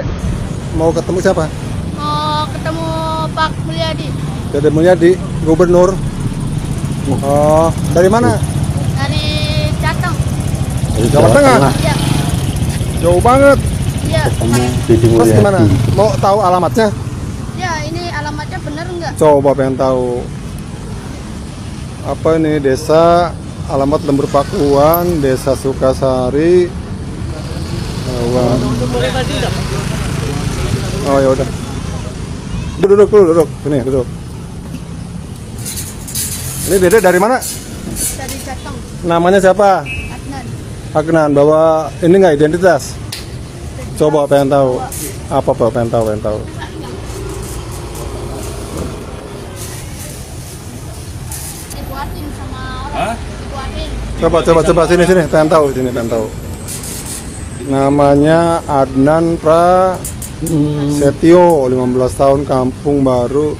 Dek? Mau ketemu siapa? Mau ketemu Pak Mulyadi. Dede Mulyadi, gubernur. Oh, dari mana? Dari Jateng. Dari Jawa Tengah. Iya. Jauh banget. Iya. Ketemu Dede Terus Mulyadi. gimana? Mau tahu alamatnya? Ya, ini alamatnya bener nggak? Coba pengen tahu. Apa ini desa, alamat Lembur Pakuan, Desa Sukasari. Oh ya udah. Duduk dulu, duduk. Sini, duduk. Ini Dede dari mana? Dari Jateng. Namanya siapa? Adnan. Agnan, bawa ini nggak identitas? Coba pengen tahu. Apa pengen tahu? Dibuatin sama orang. Dibuatin. Coba sini pengen tahu. Namanya Adnan Prasetyo, 15 tahun, Kampung Baru,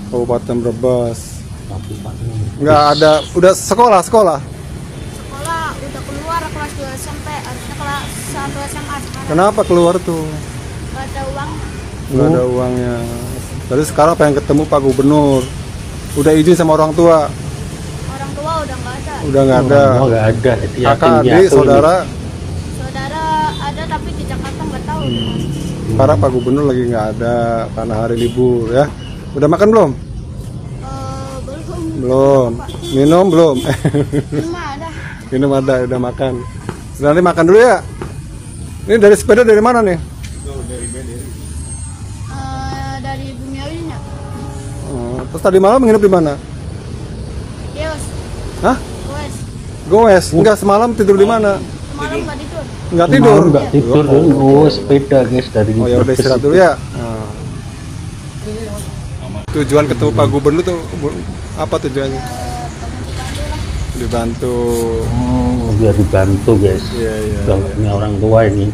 Kabupaten Brebes. Nggak ada, udah sekolah. Sekolah udah keluar kelas 2 SMP, harusnya kelas 1 SMA sekarang. Kenapa keluar tuh? Gak ada uang. Nggak ada uangnya. Jadi sekarang pengen ketemu Pak Gubernur. Udah izin sama orang tua? Orang tua udah nggak ada. Udah nggak ada. Oh, nggak ada. Kakak, adik, saudara? Saudara ada tapi di Jakarta nggak tahu. Karena Pak Gubernur lagi nggak ada karena hari libur ya. Udah makan belum? Belum. Belum. Minum belum? Cuma ada. Minum ada, udah makan. Nanti makan dulu ya. Ini dari sepeda dari mana nih? Dari Bumiawinya. Terus tadi malam nginep di mana? Yes. Hah? Wes. Goes? Enggak, semalam tidur di mana? Kemarin nggak tidur. Enggak tidur. Nggak tidur. Sepeda guys dari. Oh ya udah istirahat dulu ya. Tujuan ketemu Pak Gubernur tuh apa tujuannya? Dibantu. Biar dibantu guys. Iya. Ini orang tua ini.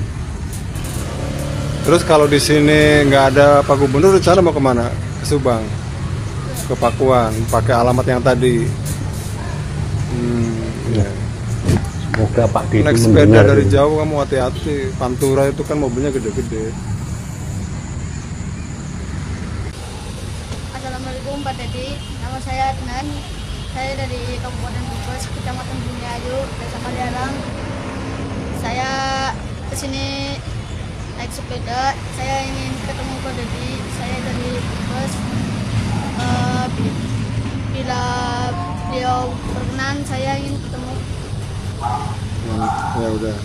Terus kalau di sini nggak ada Pak Gubernur, rencana mau kemana? Ke Subang, ke Pakuan, pakai alamat yang tadi. Ya. Semoga Pak Dede Naik sepeda mendengar dari ini. jauh kamu hati-hati. Pantura itu kan mobilnya gede-gede. Assalamualaikum Pak Dedi. Nama saya Adnan. Saya dari Kabupaten Brebes, Kecamatan Bumiayu, Desa Kalialang. Saya kesini naik sepeda. Saya ingin ketemu Pak Dedi. Saya dari Brebes. Bila beliau berkenan, saya ingin ketemu. Ya udah.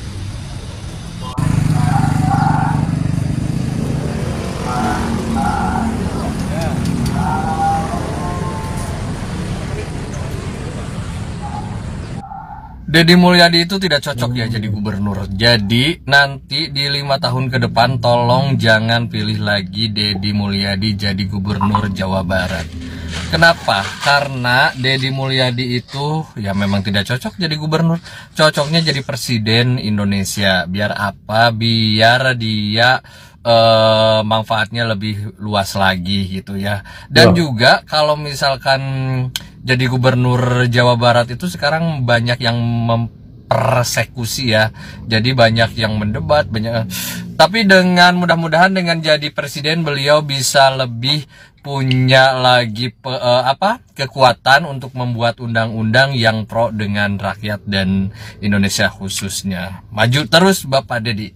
Dede Mulyadi itu tidak cocok ya jadi gubernur. Jadi nanti di 5 tahun ke depan tolong jangan pilih lagi Dede Mulyadi jadi gubernur Jawa Barat. Kenapa? Karena Dede Mulyadi itu ya memang tidak cocok jadi gubernur. Cocoknya jadi presiden Indonesia. Biar apa? Biar dia manfaatnya lebih luas lagi gitu ya. Dan juga kalau misalkan jadi gubernur Jawa Barat itu sekarang banyak yang mempersekusi ya. Jadi banyak yang mendebat, banyak. Tapi dengan mudah-mudahan dengan jadi presiden beliau bisa lebih punya lagi kekuatan untuk membuat undang-undang yang pro dengan rakyat dan Indonesia khususnya. Maju terus Bapak Dedi,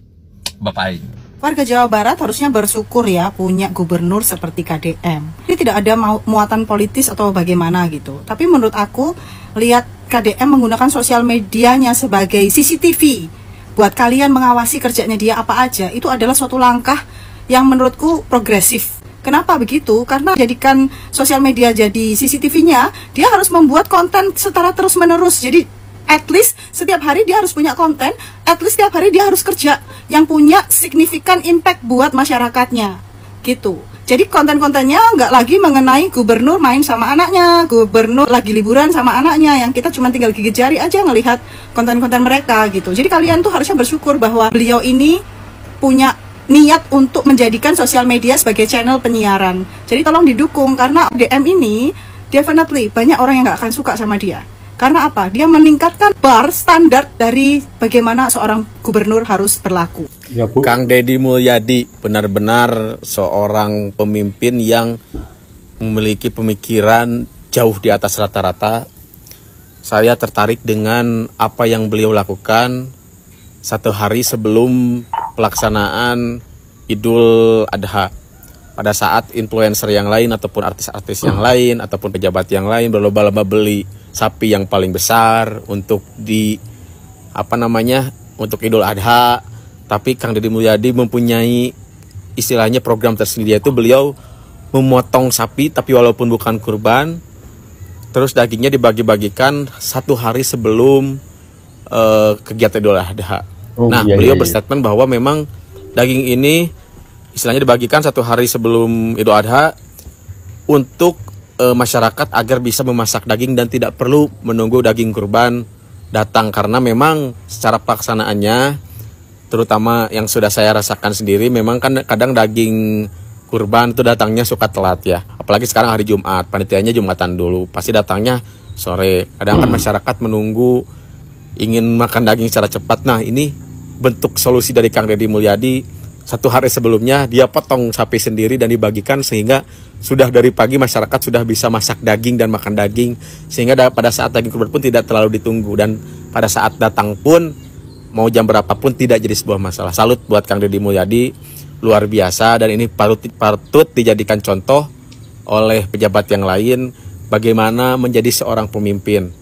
Bapak Aing. Warga Jawa Barat harusnya bersyukur ya punya gubernur seperti KDM. Ini tidak ada muatan politis atau bagaimana gitu. Tapi menurut aku, lihat KDM menggunakan sosial medianya sebagai CCTV. Buat kalian mengawasi kerjanya dia apa aja, itu adalah suatu langkah yang menurutku progresif. Kenapa begitu? Karena jadikan sosial media jadi CCTV-nya, dia harus membuat konten secara terus-menerus. Jadi at least setiap hari dia harus punya konten, at least setiap hari dia harus kerja yang punya signifikan impact buat masyarakatnya gitu. Jadi konten-kontennya nggak lagi mengenai gubernur main sama anaknya, gubernur lagi liburan sama anaknya, yang kita cuma tinggal gigit jari aja ngelihat konten-konten mereka gitu. Jadi kalian tuh harusnya bersyukur bahwa beliau ini punya niat untuk menjadikan sosial media sebagai channel penyiaran. Jadi tolong didukung, karena DM ini definitely banyak orang yang nggak akan suka sama dia. Karena apa? Dia meningkatkan bar standar dari bagaimana seorang gubernur harus berlaku. Ya, Bu. Kang Deddy Mulyadi benar-benar seorang pemimpin yang memiliki pemikiran jauh di atas rata-rata. Saya tertarik dengan apa yang beliau lakukan satu hari sebelum pelaksanaan Idul Adha. Pada saat influencer yang lain ataupun artis-artis yang lain ataupun pejabat yang lain berlomba-lomba beli sapi yang paling besar untuk untuk Idul Adha, tapi Kang Deddy Mulyadi mempunyai istilahnya program tersendiri, yaitu beliau memotong sapi tapi walaupun bukan kurban, terus dagingnya dibagi-bagikan satu hari sebelum kegiatan Idul Adha. Beliau berstatement bahwa memang daging ini istilahnya dibagikan satu hari sebelum Idul Adha untuk masyarakat agar bisa memasak daging dan tidak perlu menunggu daging kurban datang, karena memang secara pelaksanaannya, terutama yang sudah saya rasakan sendiri, memang kan kadang daging kurban itu datangnya suka telat ya, apalagi sekarang hari Jumat, panitianya Jumatan dulu, pasti datangnya sore. Kadang kan masyarakat menunggu ingin makan daging secara cepat. Nah, ini bentuk solusi dari Kang Deddy Mulyadi. Satu hari sebelumnya dia potong sapi sendiri dan dibagikan, sehingga sudah dari pagi masyarakat sudah bisa masak daging dan makan daging, sehingga pada saat daging kurban pun tidak terlalu ditunggu, dan pada saat datang pun mau jam berapapun tidak jadi sebuah masalah. Salut buat Kang Deddy Mulyadi, luar biasa, dan ini patut dijadikan contoh oleh pejabat yang lain bagaimana menjadi seorang pemimpin.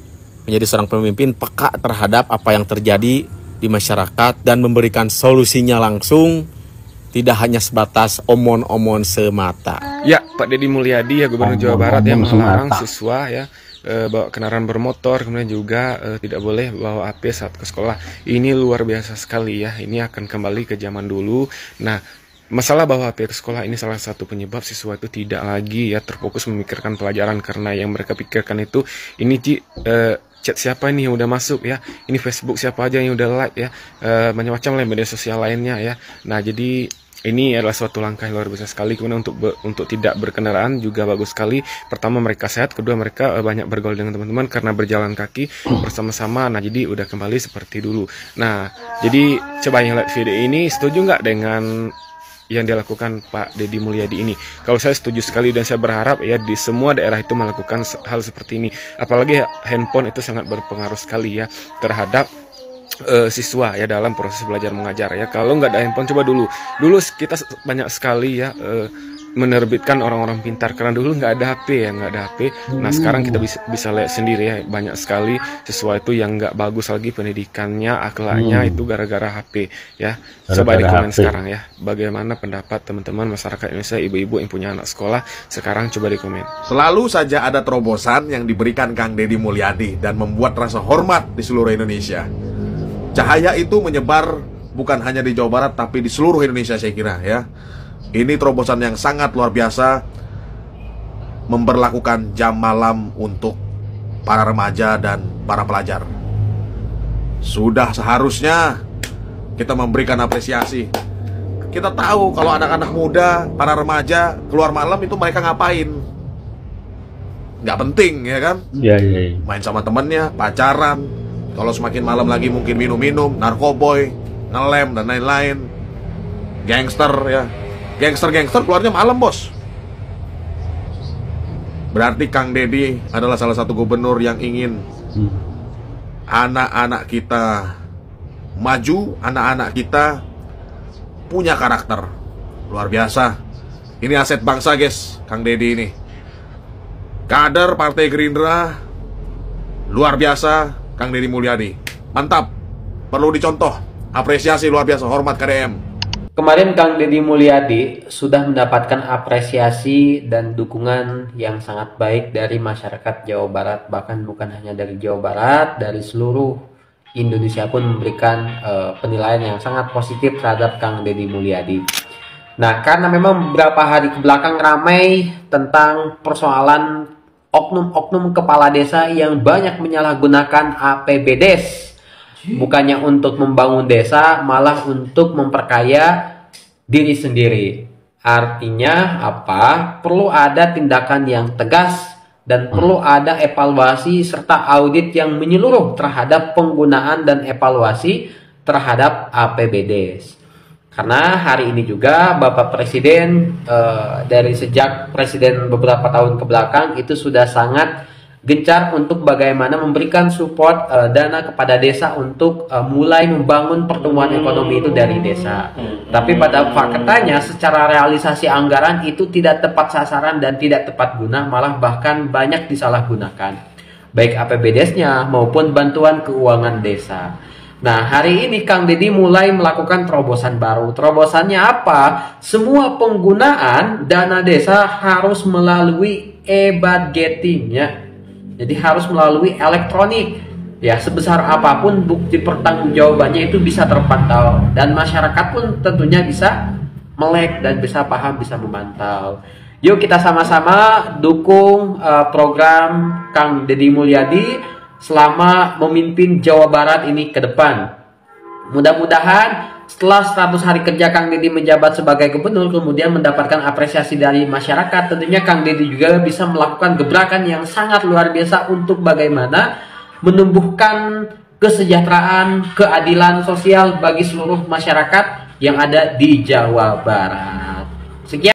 Menjadi seorang pemimpin peka terhadap apa yang terjadi di masyarakat dan memberikan solusinya langsung, tidak hanya sebatas omon-omon semata. Ya, Pak Deddy Mulyadi ya, Gubernur Jawa Barat yang melarang siswa ya bawa kendaraan bermotor, kemudian juga tidak boleh bawa HP saat ke sekolah. Ini luar biasa sekali ya. Ini akan kembali ke zaman dulu. Nah, masalah bawa HP ke sekolah ini salah satu penyebab siswa itu tidak lagi ya terfokus memikirkan pelajaran, karena yang mereka pikirkan itu ini chat siapa nih yang udah masuk ya, ini Facebook siapa aja yang udah like ya, macam-macam lah media sosial lainnya ya. Nah, jadi ini adalah suatu langkah yang luar biasa sekali. Kemudian untuk tidak berkendaraan juga bagus sekali. Pertama, mereka sehat, kedua mereka banyak bergaul dengan teman-teman karena berjalan kaki bersama-sama. Nah, jadi udah kembali seperti dulu. Nah, jadi coba yang lihat video ini, setuju nggak dengan yang dilakukan Pak Deddy Mulyadi ini? Kalau saya setuju sekali, dan saya berharap ya di semua daerah itu melakukan hal seperti ini. Apalagi handphone itu sangat berpengaruh sekali ya terhadap siswa ya dalam proses belajar mengajar ya. Kalau nggak ada handphone, coba dulu kita banyak sekali ya menerbitkan orang-orang pintar, karena dulu nggak ada HP ya, nggak ada HP. Nah, sekarang kita bisa lihat sendiri ya, banyak sekali siswa itu yang nggak bagus lagi pendidikannya, akhlaknya itu gara-gara HP ya. Coba di komen sekarang ya, bagaimana pendapat teman-teman masyarakat Indonesia, ibu-ibu yang punya anak sekolah sekarang, coba di komen. Selalu saja ada terobosan yang diberikan Kang Deddy Mulyadi dan membuat rasa hormat di seluruh Indonesia. Cahaya itu menyebar bukan hanya di Jawa Barat tapi di seluruh Indonesia, saya kira ya. Ini terobosan yang sangat luar biasa, memberlakukan jam malam untuk para remaja dan para pelajar. Sudah seharusnya kita memberikan apresiasi. Kita tahu kalau anak-anak muda, para remaja keluar malam itu mereka ngapain? Nggak penting ya kan? Main sama temennya, pacaran. Kalau semakin malam lagi mungkin minum-minum, narkoboy, ngelem dan lain-lain. Gangster ya. Gangster keluarnya malam, bos. Berarti Kang Deddy adalah salah satu gubernur yang ingin anak-anak kita maju, anak-anak kita punya karakter. Luar biasa. Ini aset bangsa, guys, Kang Deddy ini. Kader Partai Gerindra luar biasa, Kang Deddy Mulyadi. Mantap. Perlu dicontoh. Apresiasi luar biasa, hormat KDM. Kemarin Kang Deddy Mulyadi sudah mendapatkan apresiasi dan dukungan yang sangat baik dari masyarakat Jawa Barat. Bahkan bukan hanya dari Jawa Barat, dari seluruh Indonesia pun memberikan penilaian yang sangat positif terhadap Kang Deddy Mulyadi. Nah, karena memang beberapa hari kebelakang ramai tentang persoalan oknum-oknum kepala desa yang banyak menyalahgunakan APBDes, bukannya untuk membangun desa, malah untuk memperkaya diri sendiri. Artinya apa? Perlu ada tindakan yang tegas dan perlu ada evaluasi serta audit yang menyeluruh terhadap penggunaan dan evaluasi terhadap APBD. Karena hari ini juga Bapak Presiden dari sejak Presiden beberapa tahun ke belakang itu sudah sangat gencar untuk bagaimana memberikan support dana kepada desa untuk mulai membangun pertumbuhan ekonomi itu dari desa. Tapi pada faktanya secara realisasi anggaran itu tidak tepat sasaran dan tidak tepat guna, malah bahkan banyak disalahgunakan, baik APBD-nya maupun bantuan keuangan desa. Nah, hari ini Kang Deddy mulai melakukan terobosan baru. Terobosannya apa? Semua penggunaan dana desa harus melalui e-budgeting ya. Jadi harus melalui elektronik. Ya, sebesar apapun bukti pertanggungjawabannya itu bisa terpantau dan masyarakat pun tentunya bisa melek dan bisa paham, bisa memantau. Yuk kita sama-sama dukung program Kang Deddy Mulyadi selama memimpin Jawa Barat ini ke depan. Mudah-mudahan setelah 100 hari kerja Kang Deddy menjabat sebagai gubernur kemudian mendapatkan apresiasi dari masyarakat, tentunya Kang Deddy juga bisa melakukan gebrakan yang sangat luar biasa untuk bagaimana menumbuhkan kesejahteraan, keadilan sosial bagi seluruh masyarakat yang ada di Jawa Barat.